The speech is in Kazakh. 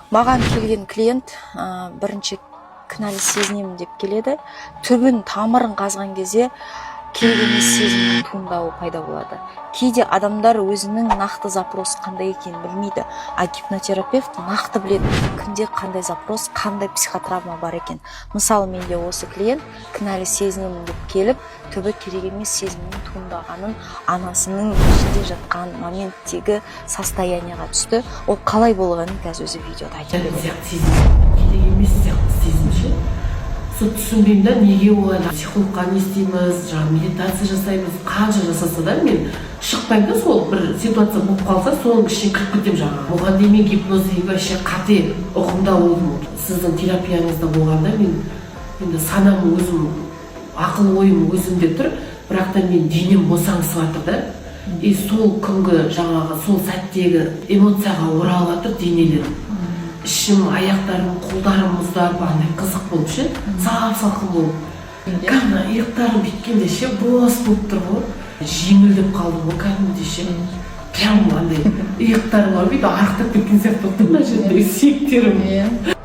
Маған келген клиент бірінші кінәлі сезінемін деп келеді. Түбін, тамырын қазған кезде керек емес сезімнің туындауы пайда болады. Кейде адамдар өзінің нақты запросы қандай екенін білмейді, а гипнотерапевт нақты біледі, кімде қандай запрос, қандай психотравма бар екен. Мысалы, менде осы клиент кінәлі сезінемін деп келіп, түбі керек емес сезімнің туындағанын анасының ішінде жатқан моменттегі состоянияға түсті. Ол қалай болғанын қазір өзі видеода айтып береді. Керек емес сияқты сезімші. Сол түсінбеймін да, неге олай психологқа не істейміз, медитация жасаймыз, қанша жасаса да мен шықпаймын да, сол бір ситуация болып қалса, соның ішіне кіріп кетемін жаңағы. Оған дейін гипноз деген вообще қате ұғымда болдым. Сіздің терапияңызда болғанда мен енді санам өзім, ақыл ойым өзімде тұр, бірақ та мен денем босаңсып жатыр да. И сол күнгі жаңағы сол сәттегі эмоцияға оралып жатыр денелерім. Ішім, аяқтарым, қолдарым мұздарып, андай қызық болып ше, салқын болып. Кәдімгі иықтарым бүйткенде ше, бос болып тұр ғой. Жеңілдеп қалдым ғой кәдімгідей ше. Прям андай иықтарым бар, бүйтіп арықтап кеткен сияқты болып тұр мына жерде сүйектерім.